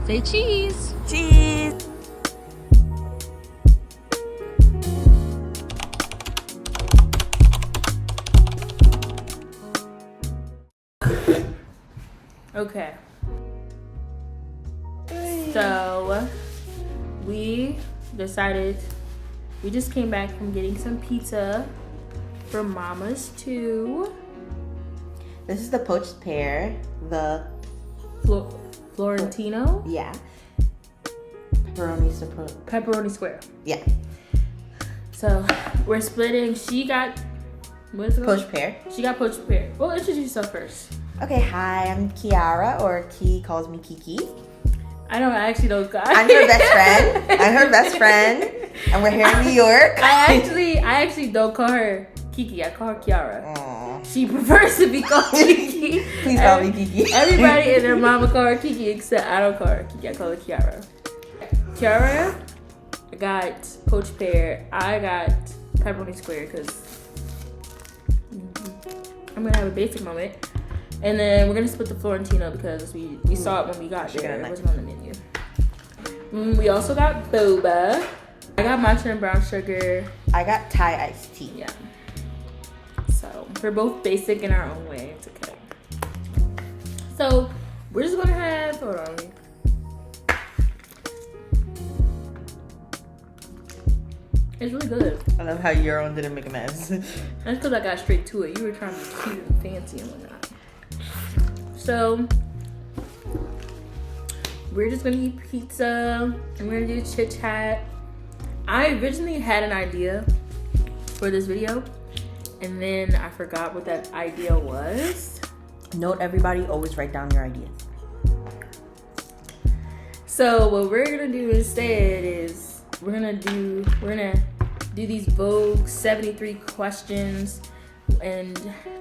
Say cheese. Cheese. Okay. So we decided, we just came back from getting some pizza from Mama's too. This is the poached pear. The Florentino? Yeah. Pepperoni square. Yeah. So we're splitting. She got, what is it called? Poached pear. She got poached pear. Well, introduce yourself first. Okay, hi, I'm Kiara, or Ki calls me Kiki. I actually don't. I'm her best friend. And we're here in New York. I actually don't call her Kiki. I call her Kiara. Aww. She prefers to be called Kiki. Please call me Kiki. Everybody and their mama call her Kiki, except I don't call her Kiki. I call her Kiara. Kiara got poached pear. I got pepperoni square because I'm gonna have a basic moment. And then we're gonna split the Florentino because we saw it when we got there. It wasn't on the menu. We also got boba. I got matcha and brown sugar. I got Thai iced tea. Yeah. So we're both basic in our own way. It's okay. So we're just gonna have. Hold on. It's really good. I love how your own didn't make a mess. That's because I got straight to it. You were trying to be cute and fancy and whatnot. So we're just gonna eat pizza and we're gonna do chit chat. I originally had an idea for this video and then I forgot what that idea was. Note, everybody, always write down your ideas. So what we're gonna do instead is we're gonna do these Vogue 73 questions and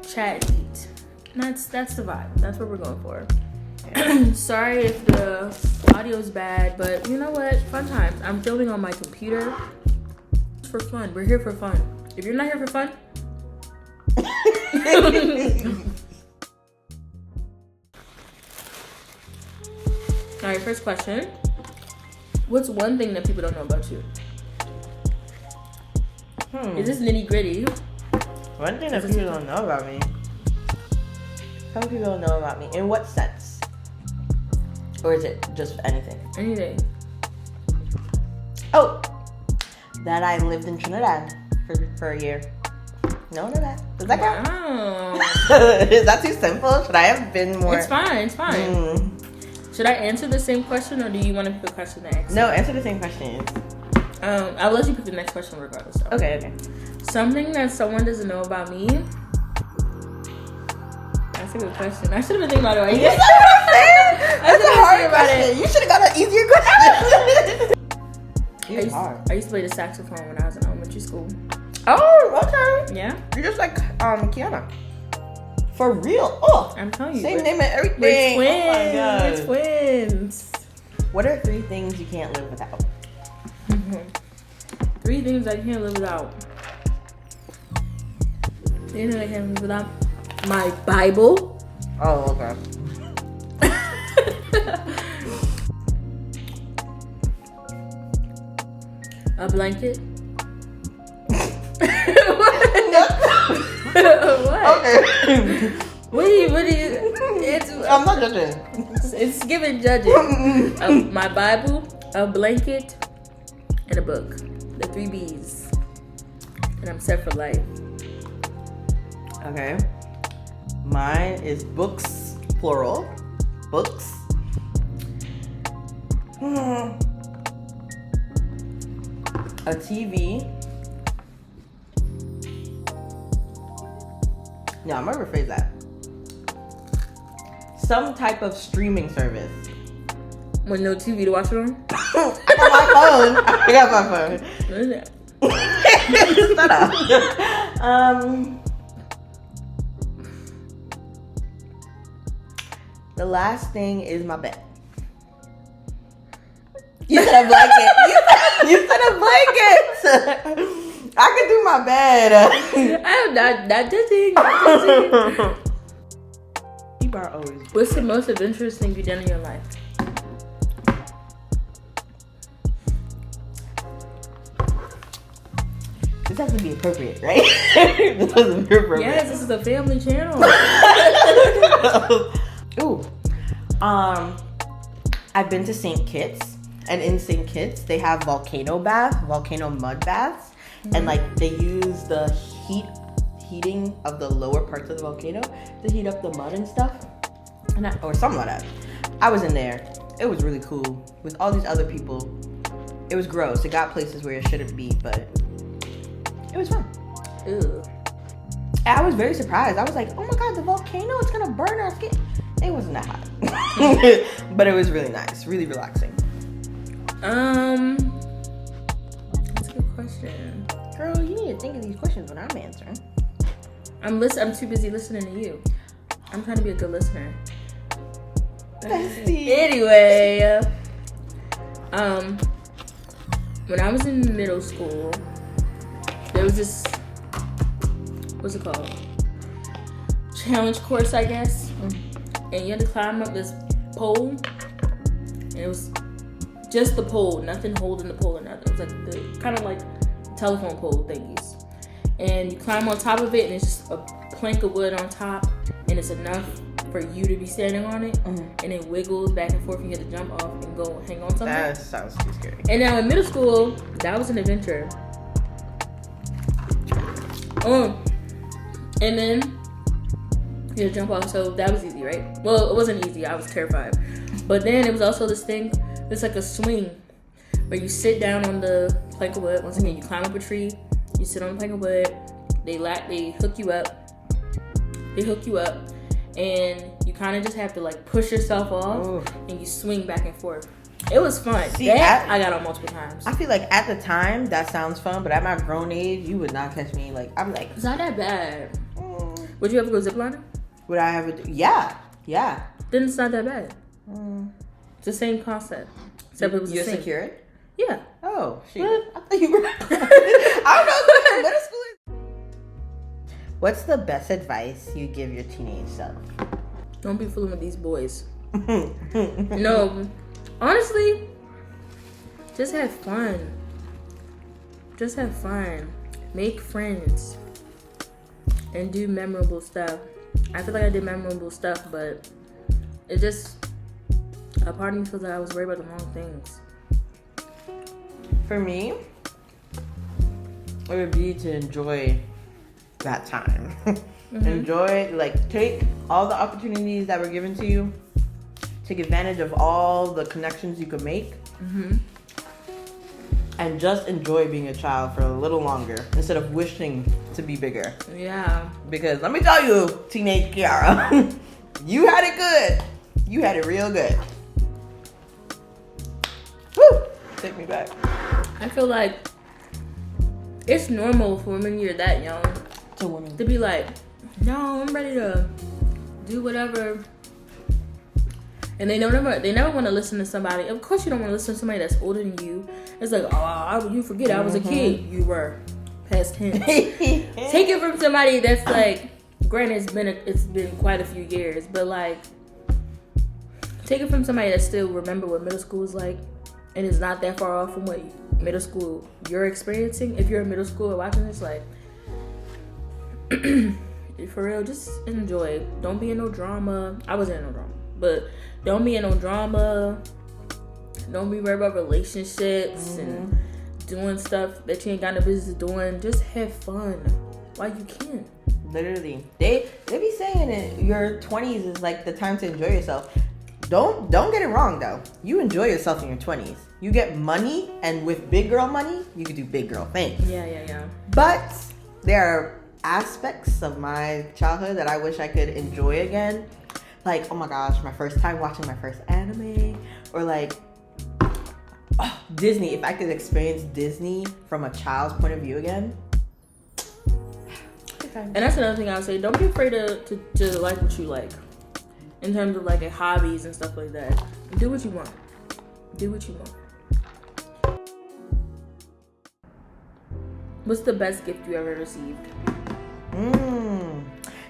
chat and eat. That's the vibe. That's what we're going for. Yeah. Sorry if the audio's bad, but you know what? Fun times. I'm filming on my computer. It's for fun. We're here for fun. If you're not here for fun, all right. First question. What's one thing that people don't know about you? Is this nitty gritty? One thing that people don't know about me. Some people don't know about me. In what sense? Or is it just anything? Anything. Oh, that I lived in Trinidad for a year. No, that. Does that count? Wow. Is that too simple? Should I have been more? It's fine. Should I answer the same question or do you want to pick a question next? No, answer the same question. I'll let you pick the next question regardless. Though. Okay. Something that someone doesn't know about me. That's a good question. I should have been thinking about it. You said what I'm saying? That's a hard question. You should have got an easier question. It's hard. I used to play the saxophone when I was in elementary school. Oh, okay. Yeah? You're just like Kiana. For real. Oh, I'm telling you. Same name and everything. We're twins. Oh my God. We're twins. What are 3 things you can't live without? 3 things I can't live without. 3 things I can't live without. My Bible. Oh, okay. A blanket. What? Okay. What do you? I'm not judging. It's giving judging. My Bible, a blanket, and a book. The 3 B's. And I'm set for life. Okay. Mine is books, plural. Books. A TV. No, I'm gonna rephrase that. Some type of streaming service. With no TV to watch it on? I got my phone. What is that? Shut up. The last thing is my bed. You said a blanket. You said a blanket. I could do my bed. I'm not judging. People are always. What's the most adventurous thing you've done in your life? This has to be appropriate, right? This has to be appropriate. Yes, this is a family channel. Ooh. I've been to St. Kitts, and in St. Kitts they have volcano mud baths, and like they use the heating of the lower parts of the volcano to heat up the mud and stuff, or something like that. I was in there. It was really cool with all these other people. It was gross. It got places where it shouldn't be, but it was fun. Ew. I was very surprised. I was like, oh my god, the volcano, it's gonna burn our skin. It wasn't that hot. But it was really nice, really relaxing. That's a good question. Girl, you need to think of these questions when I'm answering. I'm too busy listening to you. I'm trying to be a good listener. Bestie. Anyway, when I was in middle school, there was this, what's it called? Challenge course, I guess. And you had to climb up this pole. And it was just the pole, nothing holding the pole or nothing. It was like the kind of like telephone pole thingies. And you climb on top of it, and it's just a plank of wood on top, and it's enough for you to be standing on it, and it wiggles back and forth. You have to jump off and go hang on something. That sounds too scary. And now in middle school, that was an adventure. And then you had to jump off, so that was easy, right? Well, it wasn't easy. I was terrified. But then it was also this thing. It's like a swing where you sit down on the plank of wood. Once again, you climb up a tree. You sit on the plank of wood. They hook you up. And you kind of just have to like push yourself off, and you swing back and forth. It was fun. See, I got on multiple times. I feel like at the time that sounds fun, but at my grown age, you would not catch me. Like I'm like, It's not that bad. Would you ever go ziplining? would I have a? Yeah. Then it's not that bad. It's the same concept. Except it was You're the same. secured? Yeah. Oh, shit. What? I thought you were. I don't know. Middle school is. What's the best advice you give your teenage self? Don't be fooling with these boys. No. Honestly, just have fun. Make friends. And do memorable stuff. I feel like I did memorable stuff, but it just, a part of me feels like I was worried about the wrong things. For me, it would be to enjoy that time. Enjoy, like, take all the opportunities that were given to you. Take advantage of all the connections you could make. And just enjoy being a child for a little longer instead of wishing to be bigger. Yeah. Because let me tell you, teenage Kiara, you had it good. You had it real good. Woo! Take me back. I feel like it's normal for when you're that young to be like, no, I'm ready to do whatever. And they never want to listen to somebody. Of course you don't want to listen to somebody that's older than you. It's like, you forget I was a kid. You were. Past tense. Take it from somebody that's like, granted it's been quite a few years, but like, take it from somebody that still remember what middle school was like, and is not that far off from what middle school you're experiencing. If you're in middle school watching this, like, for real, just enjoy. Don't be in no drama. I wasn't in no drama, but don't be in no drama. Don't be worried about relationships and doing stuff that you ain't got no business doing. Just have fun while you can. Literally, they be saying it. Your 20s is like the time to enjoy yourself. Don't get it wrong though. You enjoy yourself in your 20s. You get money, and with big girl money, you can do big girl things. Yeah. But there are aspects of my childhood that I wish I could enjoy again. Like, oh my gosh, my first time watching my first anime, or like, Disney. If I could experience Disney from a child's point of view again. And that's another thing I would say. Don't be afraid to like what you like. In terms of like hobbies and stuff like that. Do what you want. What's the best gift you ever received?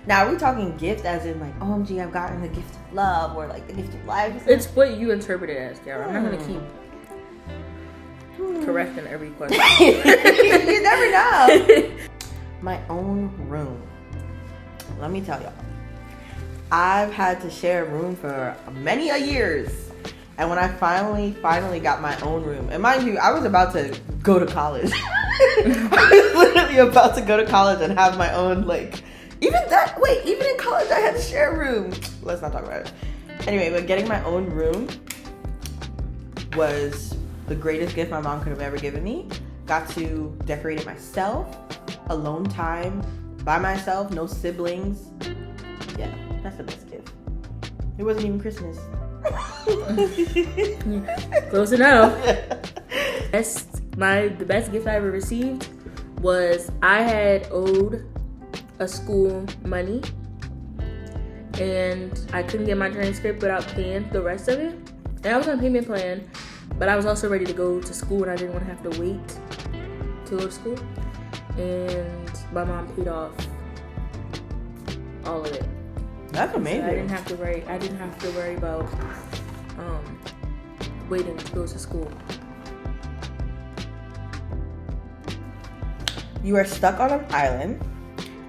Now, are we talking gift as in like, OMG, I've gotten the gift of love, or like the gift of life? It's what you interpret it as, Kiara. I'm not gonna keep correct in every question. You never know. My own room. Let me tell y'all. I've had to share a room for many a years. And when I finally got my own room, and mind you, I was about to go to college. I was literally about to go to college and have my own, like, even in college I had to share a room. Let's not talk about it. Anyway, but getting my own room was the greatest gift my mom could have ever given me. Got to decorate it myself, alone time, by myself, no siblings. Yeah, that's the best gift. It wasn't even Christmas. Close enough. The best gift I ever received was I had owed a school money and I couldn't get my transcript without paying the rest of it. And I was on a payment plan, but I was also ready to go to school and I didn't want to have to wait to go to school. And my mom paid off all of it. That's amazing. So I didn't have to worry about waiting to go to school. You are stuck on an island.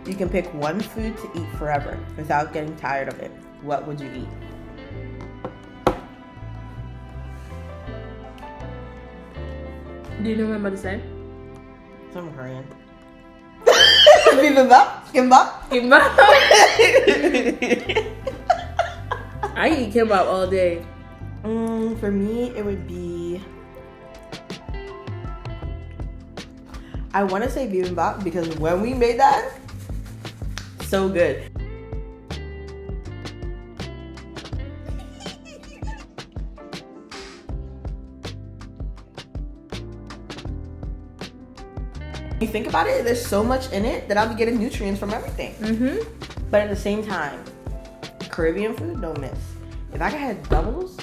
You can pick one food to eat forever without getting tired of it. What would you eat? Do you know what I'm about to say? Something Korean. Bibimbap? Kimbap? Kimbap. I eat kimbap all day. For me, it would be... I want to say bibimbap because when we made that, so good. You think about it, there's so much in it that I'll be getting nutrients from everything. But at the same time, Caribbean food, don't miss. If I could have doubles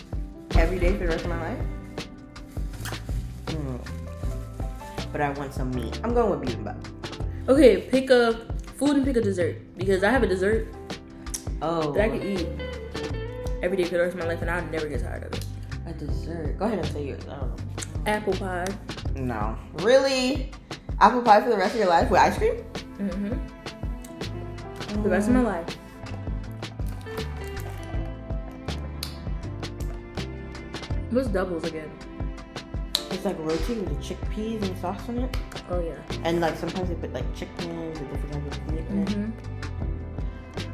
every day for the rest of my life, but I want some meat. I'm going with bibimbap. Okay, pick a food and pick a dessert because I have a dessert that I could eat every day for the rest of my life and I'll never get tired of it. A dessert? Go ahead and say yours. I don't know. Apple pie. No. Really? Apple pie for the rest of your life with ice cream? The rest of my life. What's doubles again? It's like roti with the chickpeas and sauce on it. Oh yeah. And like sometimes they put like chickens and different kinds of meat in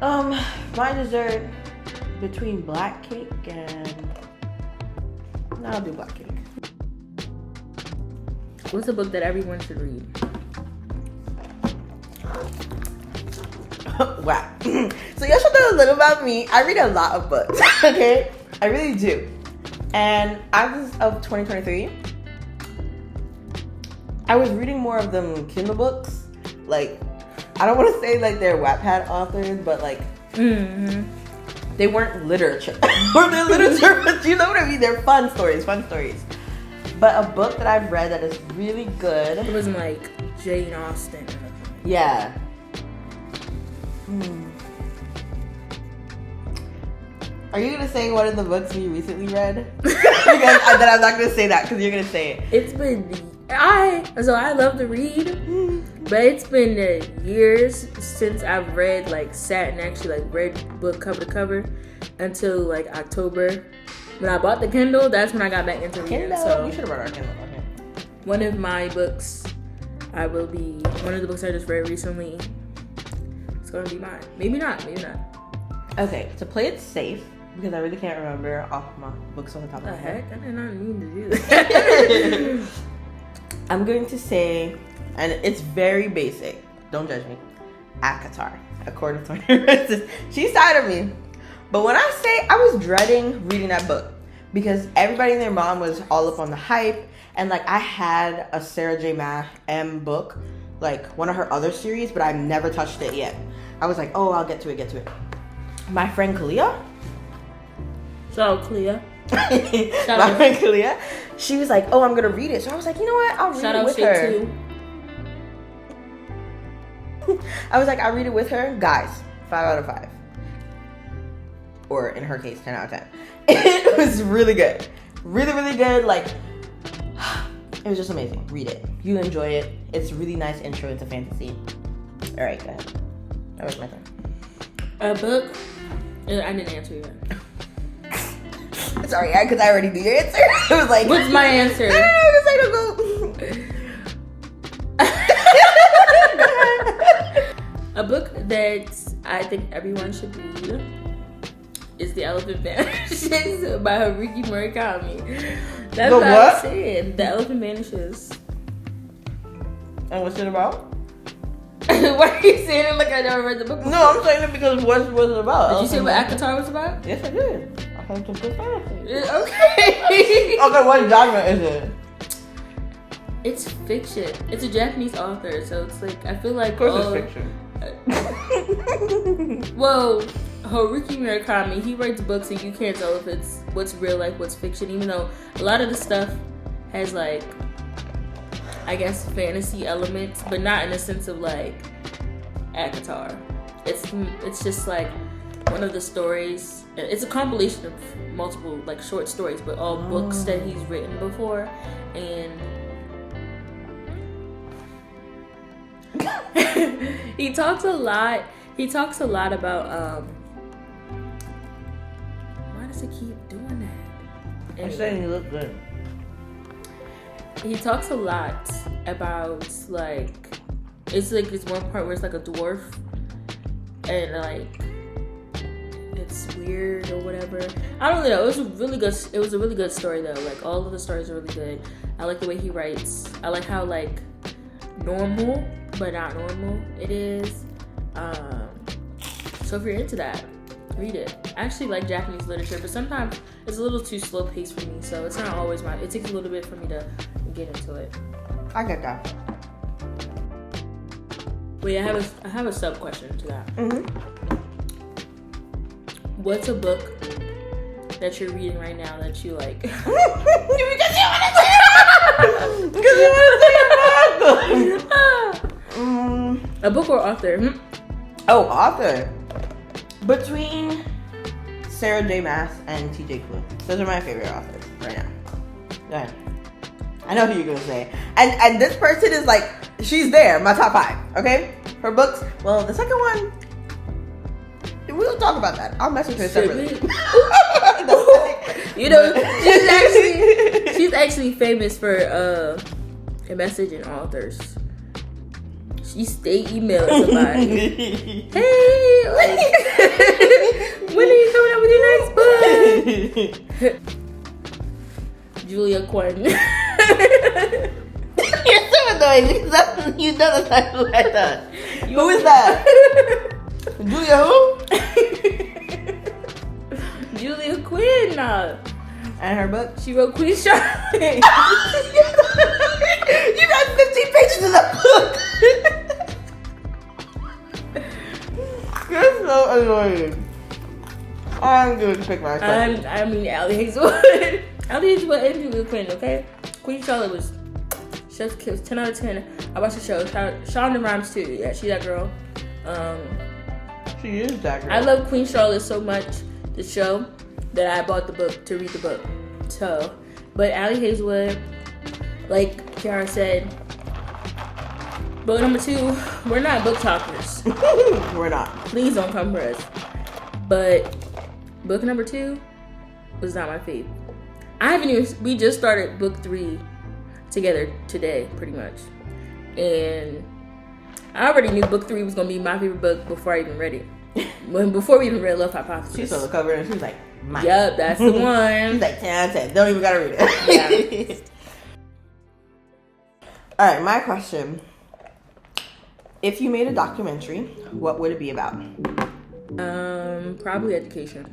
it. My dessert between black cake and... No, I'll do black cake. What's a book that everyone should read? Wow. So y'all should know a little about me. I read a lot of books, okay? I really do. And as of 2023, I was reading more of them Kindle books. Like, I don't want to say like they're Wattpad authors, but like, they weren't literature. Or they're literature, but you know what I mean? They're fun stories. But a book that I've read that is really good. It wasn't like Jane Austen. Yeah. Are you gonna say one of the books you recently read? Because then I'm not gonna say that because you're gonna say it. It's been I love to read, but it's been years since I've read sat and actually read book cover to cover until October. When I bought the Kindle, that's when I got back into reading. Kindle. So We should have brought our Kindle. Okay. One of my books, one of the books I just read recently. It's gonna be mine. Maybe not. Okay, to play it safe, because I really can't remember off my books on the top of my head. I did not mean to do that. I'm going to say, and it's very basic, don't judge me, Akatar, according to my racist. She's tired of me. But when I say I was dreading reading that book, because everybody and their mom was all up on the hype, and I had a Sarah J. Maas M book, one of her other series, but I've never touched it yet. I was like, oh, I'll get to it. My friend Kalia. So Kalia. My friend Kalia. She was like, oh, I'm going to read it. So I was like, you know what? I'll read it with her. I was like, I'll read it with her. Guys, 5 out of 5. Or in her case, 10 out of 10. It was really good. Really, really good. It was just amazing. Read it. You enjoy it. It's a really nice intro into fantasy. All right, go ahead. That was my turn. A book. I didn't answer yet. Sorry, because I already knew your answer. I was like, what's my answer? No, because I don't go. A book that I think everyone should read is The Elephant Vanishes by Haruki Murakami. That's The what I what? was saying. The Elephant Vanishes. And what's it about? Why are you saying it like I never read the book before? No, I'm saying it because what was it about? Did you say what Akatar was about? Yes, I did. I heard some good fantasy. Okay. Okay, what genre is it? It's fiction. It's a Japanese author, so it's like I feel like Of course it's fiction. Well, Haruki Murakami, he writes books and you can't tell if it's what's real life, what's fiction, even though a lot of the stuff has like, I guess, fantasy elements, but not in the sense of like Akatar. It's just like one of the stories. It's a compilation of multiple like short stories, but all books that he's written before, and he talks a lot about why does it keep doing that? I'm saying you look good. He talks a lot about like it's like this one part where it's like a dwarf and like it's weird or whatever. I don't know. It was a really good story though. Like all of the stories are really good. I like the way he writes. I like how like normal but not normal it is. So if you're into that, read it. I actually like Japanese literature, but sometimes it's a little too slow paced for me, so it's not always it takes a little bit for me to get into it. I get that. Wait, I have a sub question to that. Mm-hmm. What's a book that you're reading right now that you like? Because you want to A book or author? Oh, author. Between Sarah J. Maas and TJ Klune. Those are my favorite authors right now. Go ahead. I know who you're gonna say. And this person is like, she's there, my top 5, okay? Her books, well, the second one, we'll talk about that. I'll message her separately. You know, she's actually famous for messaging authors. She stay emailing somebody. Hey, like, when are you coming up with your next book? Julia Quinn. You're so annoying because you know that's not who I thought. Who is that? Julia who? Julia Quinn. And her book? She wrote Queen Charlotte. You got 15 pages of that book. You're so annoying. I'm going to pick my question. I mean, Allie Hazelwood. Allie Hazelwood and Julia Quinn, okay? Queen Charlotte was chef's kiss, 10 out of 10. I watched the show. Shonda Rhimes too. Yeah, she that girl. She is that girl. I love Queen Charlotte so much, the show, that I bought the book to read the book. So, but Allie Hazelwood, like Kiara said, book number 2, we're not book talkers. We're not. Please don't come for us. But book number 2 was not my fave. We just started book 3 together today, pretty much. And I already knew book 3 was going to be my favorite book before I even read it. Before we even read Love Hypothesis. She saw the cover and she was like, mine. Yup, that's the one. She's like 10 out of 10. Don't even gotta read it. Yeah. Alright, my question. If you made a documentary, what would it be about? Probably education.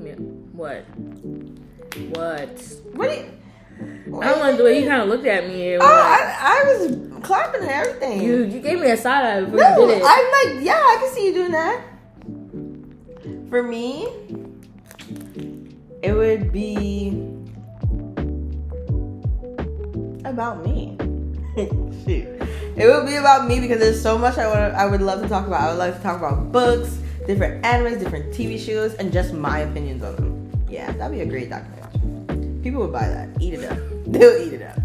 Yeah. What? What do you... I don't like the way you kind of looked at me. And I was clapping and everything. You gave me a side eye before No, you did it. I'm like, yeah, I can see you doing that. For me, it would be about me. Shoot. It would be about me because there's so much I would love to talk about. I would like to talk about books, different animes, different TV shows, and just my opinions on them. Yeah, that'd be a great documentary. People would buy that. Eat it up. They'll eat it up.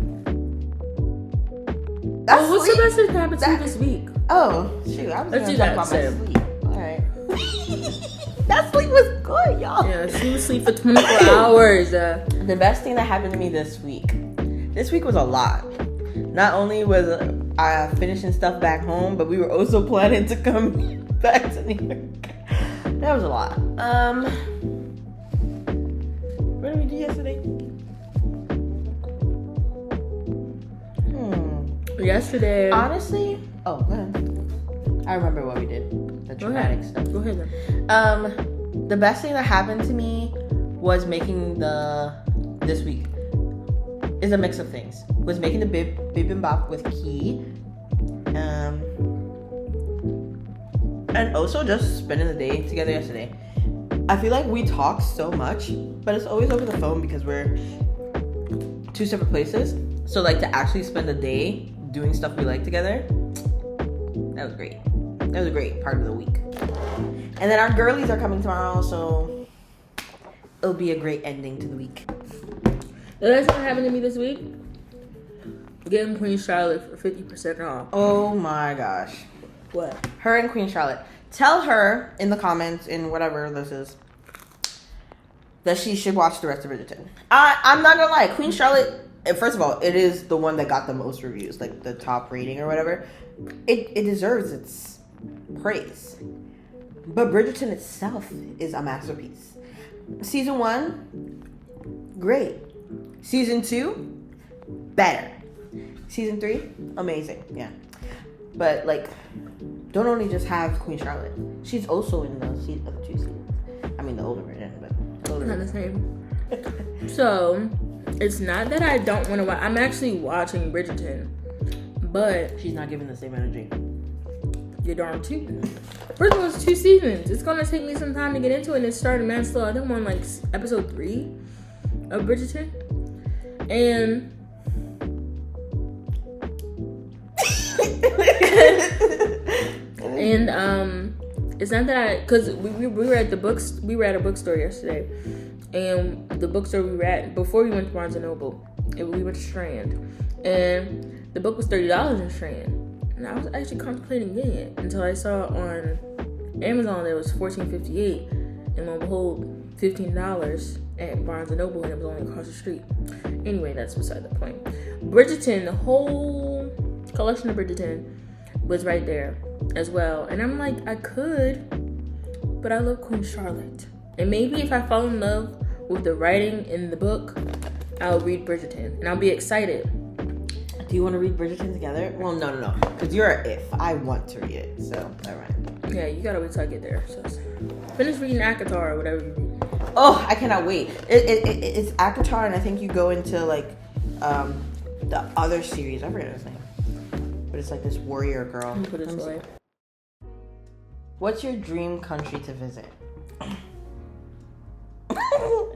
That's Well, what's sleep. the best thing that happened to you this week? Oh, shoot. I was Let's going do to talk that about my instead. sleep. All right. That sleep was good, y'all. Yeah, she was asleep for 24 hours. The best thing that happened to me this week was a lot. Not only was I finishing stuff back home, but we were also planning to come back to New York. That was a lot. What did we do yesterday? Yesterday. Honestly, go ahead. I remember what we did. The dramatic stuff. Go ahead then. The best thing that happened to me was making this week is a mix of things. Was making the bibimbap with Key, and also just spending the day together yesterday. I feel like we talk so much, but it's always over the phone because we're two separate places. So like to actually spend the day doing stuff we like together, that was great. That was a great part of the week. And then our girlies are coming tomorrow, so it'll be a great ending to the week. The last thing that happened to me this week, getting Queen Charlotte for 50% off. Oh my gosh. What? Her and Queen Charlotte. Tell her in the comments, in whatever this is, that she should watch the rest of Bridgerton. I'm not gonna lie, Queen Charlotte, first of all, it is the one that got the most reviews, like the top rating or whatever. It deserves its praise. But Bridgerton itself is a masterpiece. Season 1, great. Season 2, better. Season 3, amazing. Yeah. But like, don't only just have Queen Charlotte. She's also in the other 2 seasons. I mean the older version, but the older Not the version. same. So, it's not that I don't want to watch. I'm actually watching Bridgerton. But She's not giving the same energy. you're darn too. First of all, it's 2 seasons. It's gonna take me some time to get into it, and it started mad slow. I think I'm on like episode 3 of Bridgerton, and it's not that because we were at the books. We were at a bookstore yesterday, and the bookstore we were at before we went to Barnes and Noble, and we went to Strand, and the book was $30 in Strand. And I was actually contemplating getting it until I saw on Amazon that it was $14.58, and lo and behold, $15 at Barnes and Noble, and it was only across the street. Anyway, that's beside the point. Bridgerton, the whole collection of Bridgerton was right there as well, and I'm like, I could, but I love Queen Charlotte, and maybe if I fall in love with the writing in the book, I'll read Bridgerton, and I'll be excited. Do you want to read Bridgerton together? Well, no. Because you're a if. I want to read it, so alright. Yeah, you gotta wait till I get there. So finish reading ACOTAR or whatever you read. Oh, I cannot wait. It's ACOTAR, and I think you go into like the other series. I forget his name, but it's like this warrior girl. Let me put it this way. What's your dream country to visit?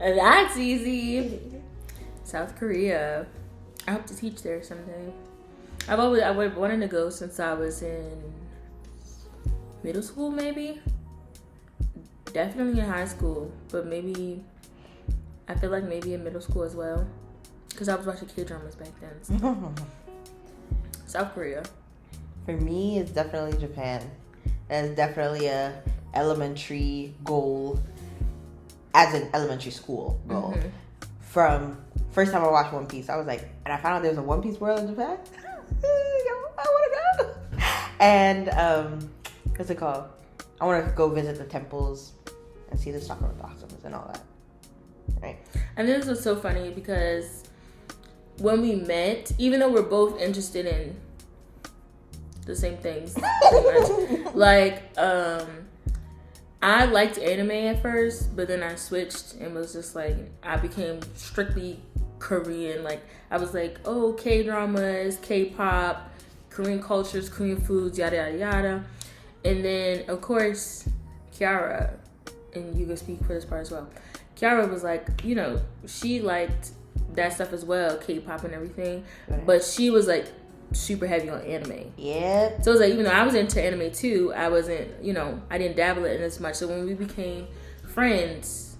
That's easy. South Korea. I hope to teach there someday. I would wanted to go since I was in middle school, maybe. Definitely in high school, but maybe I feel like maybe in middle school as well, because I was watching K-dramas back then. So. South Korea. For me, it's definitely Japan. That is definitely a elementary goal, as an elementary school goal. Mm-hmm. From first time I watched One Piece, I was like, and I found out there's a One Piece world in Japan. I want to go. And what's it called? I want to go visit the temples and see the sakura blossoms and all that. Right. And this was so funny because when we met, even though we're both interested in the same things, pretty much, like I liked anime at first, but then I switched and was just like, I became strictly Korean. Like, I was like, oh, K-dramas, K-pop, Korean cultures, Korean foods, yada, yada, yada. And then, of course, Kiara, and you can speak for this part as well. Kiara was like, you know, she liked that stuff as well, K-pop and everything. Right. But she was like super heavy on anime. Yeah. So it was like, even though I was into anime too, I wasn't, you know, I didn't dabble in it as much. So when we became friends,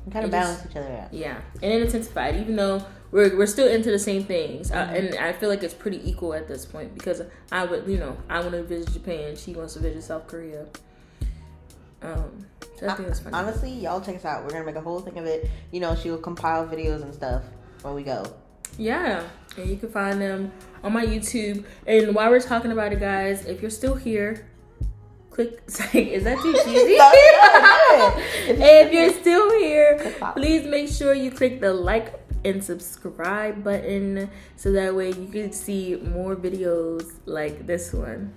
We kind of balance each other out. Yeah, and intensified, even though we're still into the same things. And I feel like it's pretty equal at this point because I would, I want to visit Japan. She wants to visit South Korea. So I think that's funny. Honestly, y'all check us out. We're gonna make a whole thing of it. She will compile videos and stuff when we go. Yeah, and you can find them on my YouTube. And while we're talking about it, guys, if you're still here, click. Is that too cheesy? If you're still here, please make sure you click the like and subscribe button so that way you can see more videos like this one.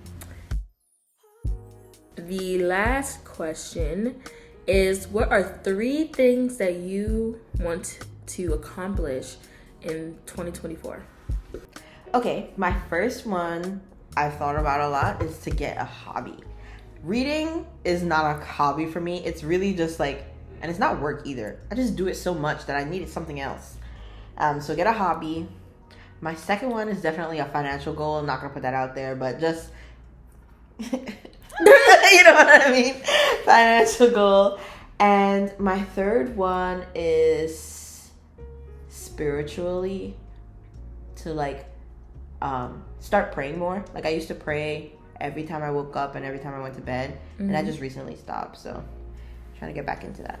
The last question is, what are 3 things that you want to accomplish in 2024? Okay, my first one I've thought about a lot is to get a hobby. Reading is not a hobby for me. It's really just and it's not work either. I just do it so much that I needed something else. So get a hobby. My second one is definitely a financial goal. I'm not gonna put that out there, but just you know what I mean? Financial goal. And my third one is spiritually to start praying more. I used to pray every time I woke up and every time I went to bed, and I just recently stopped. So I'm trying to get back into that.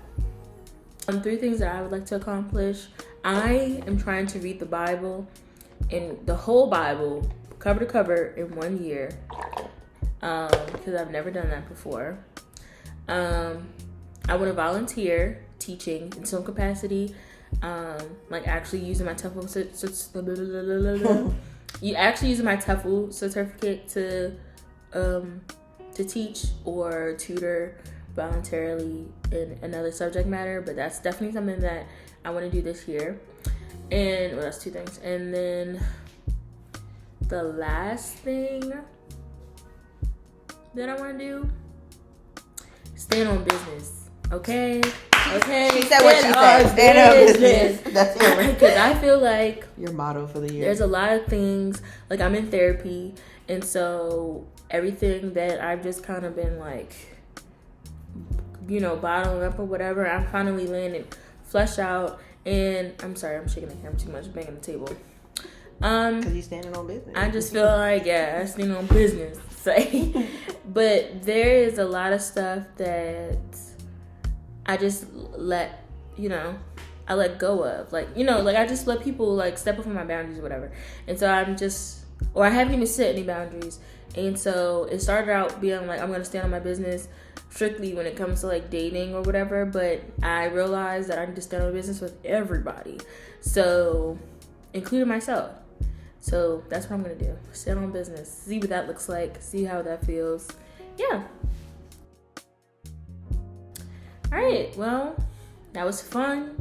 3 things that I would like to accomplish. I am trying to read the Bible, and the whole Bible, cover to cover, in 1 year. Because I've never done that before. I want to volunteer teaching in some capacity. Actually using my TOEFL certificate to teach or tutor voluntarily in another subject matter, but that's definitely something that I want to do this year. And that's 2 things. And then the last thing that I want to do, stand on business. Okay. She said what she said. Stand on business. That's it. Because I feel like your motto for the year. There's a lot of things. I'm in therapy, and so everything that I've just kind of been bottling up or whatever, I'm finally letting it flesh out. And I'm sorry, I'm shaking the camera too much, banging the table. Because you're standing on business. I just feel I stand on business. But there is a lot of stuff that I just let go of. I just let people step up on my boundaries or whatever. And so I haven't even set any boundaries. And so it started out being I'm going to stand on my business strictly when it comes to dating or whatever. But I realized that I need to stand on business with everybody. So, including myself. So that's what I'm going to do. Stand on business. See what that looks like. See how that feels. Yeah. All right. Well, that was fun.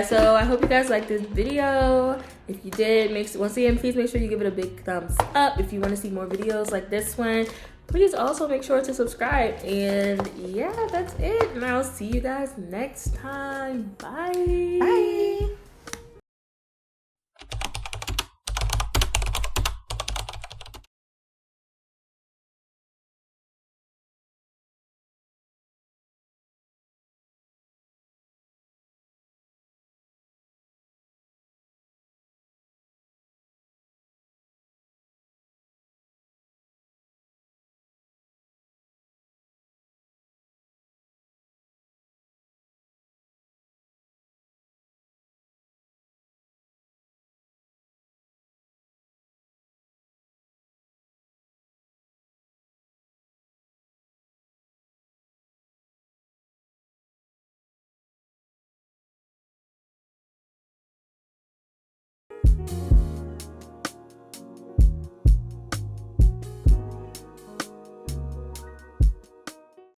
So I hope you guys liked this video. If you did, once again, please make sure you give it a big thumbs up. If you want to see more videos like this one, please also make sure to subscribe. And yeah, that's it. And I'll see you guys next time. Bye. Bye.